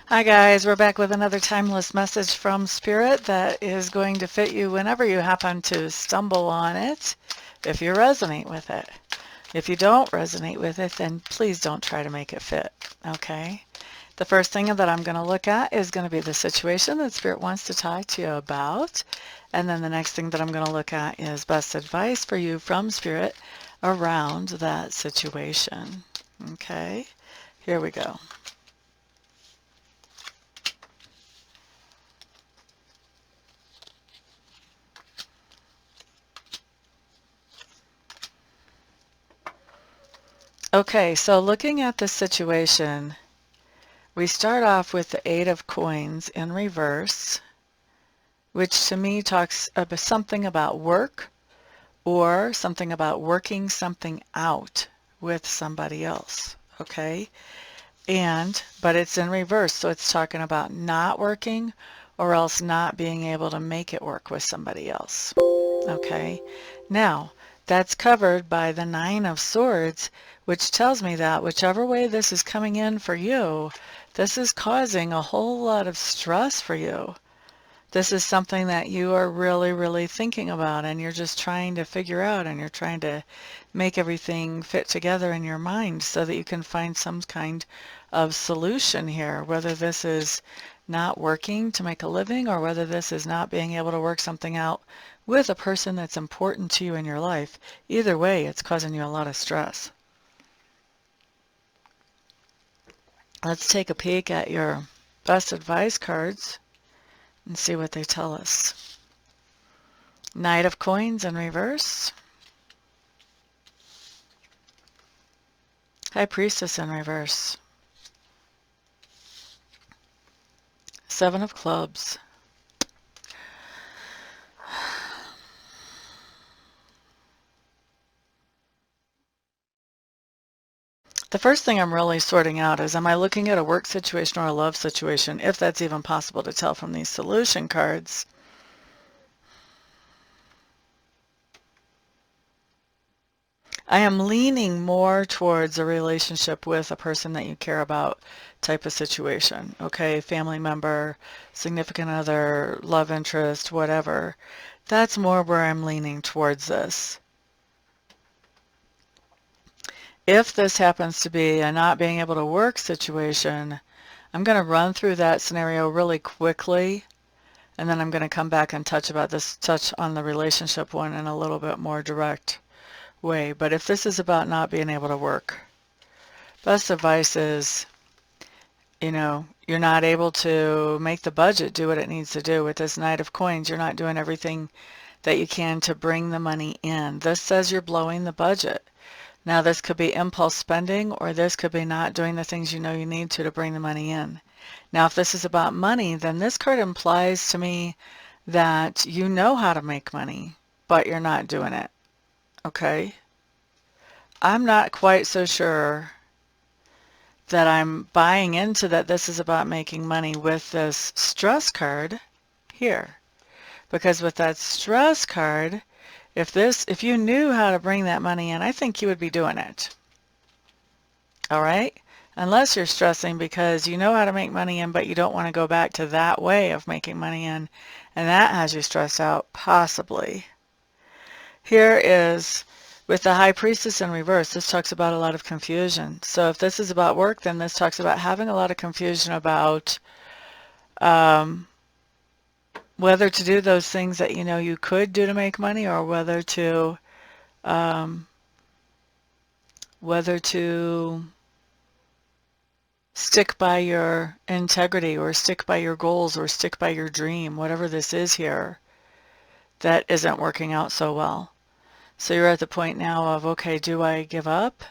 Hi guys, we're back with another timeless message from Spirit that is going to fit you whenever you happen to stumble on it, if you resonate with it. If you don't resonate with it, then please don't try to make it fit, okay? The first thing that I'm going to look at is going to be the situation that Spirit wants to talk to you about. And then the next thing that I'm going to look at is best advice for you from Spirit around that situation. Okay, here we go. Okay, so looking at the situation, we start off with the Eight of Coins in reverse, which to me talks about something about work or something about working something out with somebody else, okay? But it's in reverse, so it's talking about not working or else not being able to make it work with somebody else, okay? Now, that's covered by the Nine of Swords, which tells me that whichever way this is coming in for you, this is causing a whole lot of stress for you. This is something that you are really, really thinking about, and you're just trying to figure out, and you're trying to make everything fit together in your mind so that you can find some kind of solution here, whether this is not working to make a living or whether this is not being able to work something out with a person that's important to you in your life. Either way, it's causing you a lot of stress. Let's take a peek at your best advice cards and see what they tell us. Knight of Coins in reverse. High Priestess in reverse. Seven of Clubs. The first thing I'm really sorting out is, am I looking at a work situation or a love situation, if that's even possible to tell from these solution cards. I am leaning more towards a relationship with a person that you care about type of situation, okay? Family member, significant other, love interest, whatever. That's more where I'm leaning towards this. If this happens to be a not being able to work situation, I'm going to run through that scenario really quickly, and then I'm going to come back and touch on the relationship one in a little bit more direct way. But if this is about not being able to work, best advice is, you're not able to make the budget do what it needs to do. With this Knight of Coins, you're not doing everything that you can to bring the money in. This says you're blowing the budget. Now, this could be impulse spending, or this could be not doing the things you know you need to bring the money in. Now, if this is about money, then this card implies to me that you know how to make money, but you're not doing it, okay? I'm not quite so sure that I'm buying into that this is about making money with this stress card here. Because with that stress card, if you knew how to bring that money in, I think you would be doing it. All right? Unless you're stressing because you know how to make money in, but you don't want to go back to that way of making money in, and that has you stressed out, possibly. Here is, with the High Priestess in reverse, this talks about a lot of confusion. So if this is about work, then this talks about having a lot of confusion about whether to do those things that you know you could do to make money, or whether to stick by your integrity, or stick by your goals, or stick by your dream, whatever this is here that isn't working out so well. So you're at the point now of, okay, do I give up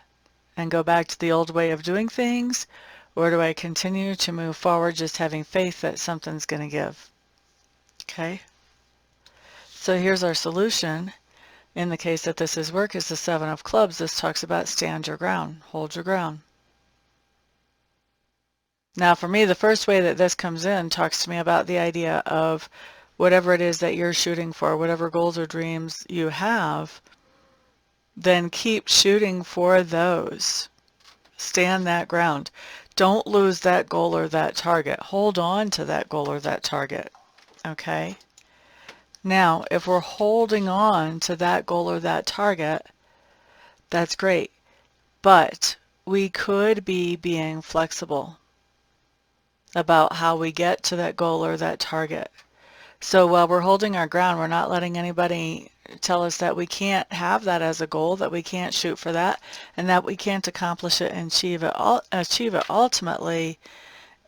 and go back to the old way of doing things, or do I continue to move forward just having faith that something's going to give? Okay? So here's our solution. In the case that this is work, is the Seven of Clubs. This talks about stand your ground, hold your ground. Now for me, the first way that this comes in talks to me about the idea of whatever it is that you're shooting for, whatever goals or dreams you have, then keep shooting for those. Stand that ground. Don't lose that goal or that target. Hold on to that goal or that target. Okay? Now, if we're holding on to that goal or that target, that's great. But we could be being flexible about how we get to that goal or that target. So while we're holding our ground, we're not letting anybody tell us that we can't have that as a goal, that we can't shoot for that, and that we can't accomplish it and achieve it ultimately.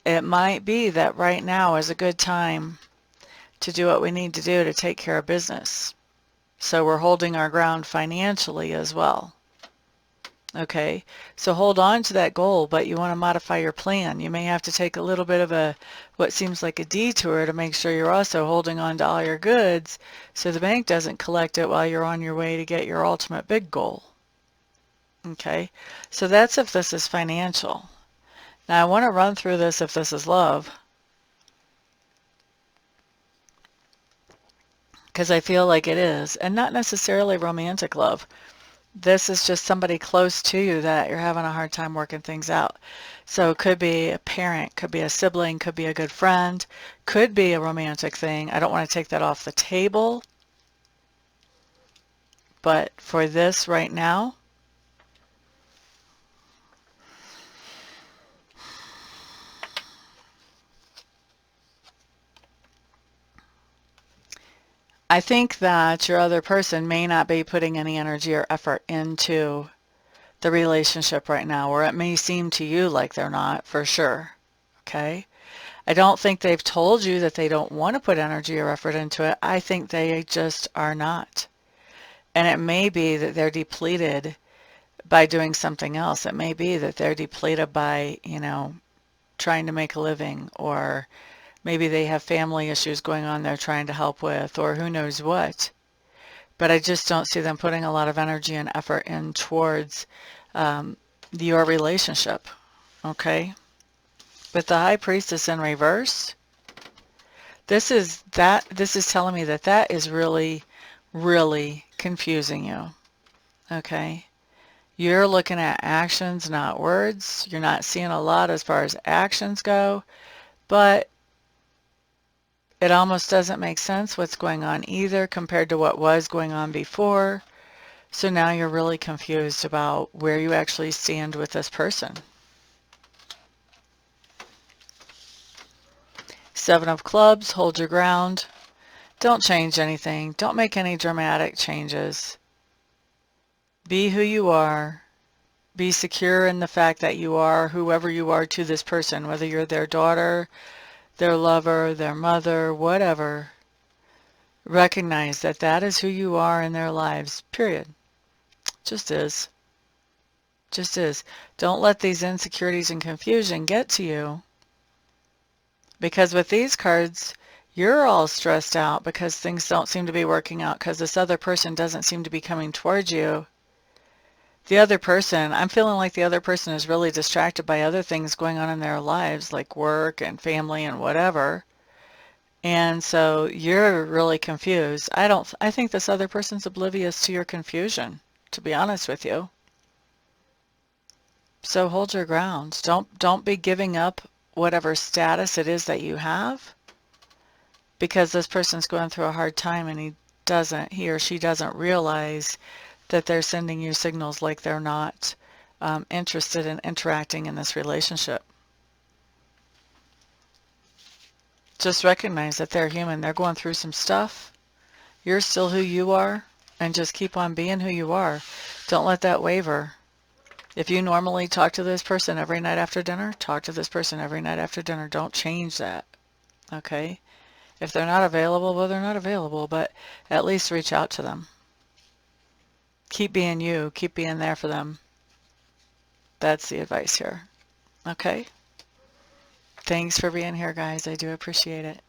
It might be that right now is a good time to do what we need to do to take care of business. So we're holding our ground financially as well. Okay, so hold on to that goal, but you want to modify your plan. You may have to take a little bit of what seems like a detour to make sure you're also holding on to all your goods so the bank doesn't collect it while you're on your way to get your ultimate big goal. Okay, so that's if this is financial. Now I want to run through this if this is love, because I feel like it is, and not necessarily romantic love. This is just somebody close to you that you're having a hard time working things out. So it could be a parent, could be a sibling, could be a good friend, could be a romantic thing. I don't want to take that off the table. But for this right now, I think that your other person may not be putting any energy or effort into the relationship right now, or it may seem to you like they're not, for sure. Okay? I don't think they've told you that they don't want to put energy or effort into it. I think they just are not. And it may be that they're depleted by doing something else. It may be that they're depleted by, trying to make a living, or maybe they have family issues going on they're trying to help with, or who knows what. But I just don't see them putting a lot of energy and effort in towards your relationship. Okay? With the High Priestess in reverse, this is telling me that that is really, really confusing you. Okay? You're looking at actions, not words. You're not seeing a lot as far as actions go, but it almost doesn't make sense what's going on either compared to what was going on before. So now you're really confused about where you actually stand with this person. Seven of Clubs, hold your ground. Don't change anything. Don't make any dramatic changes. Be who you are. Be secure in the fact that you are whoever you are to this person, whether you're their daughter, their lover, their mother, whatever. Recognize that that is who you are in their lives, period. Just is. Just is. Don't let these insecurities and confusion get to you. Because with these cards, you're all stressed out because things don't seem to be working out because this other person doesn't seem to be coming towards you. The other person, I'm feeling like the other person is really distracted by other things going on in their lives, like work and family and whatever. And so you're really confused. I think this other person's oblivious to your confusion, to be honest with you. So hold your ground. Don't be giving up whatever status it is that you have, because this person's going through a hard time and he or she doesn't realize that they're sending you signals like they're not interested in interacting in this relationship. Just recognize that they're human. They're going through some stuff. You're still who you are, and just keep on being who you are. Don't let that waver. If you normally talk to this person every night after dinner, talk to this person every night after dinner. Don't change that. Okay? If they're not available, well, they're not available, but at least reach out to them. Keep being you. Keep being there for them. That's the advice here. Okay? Thanks for being here, guys. I do appreciate it.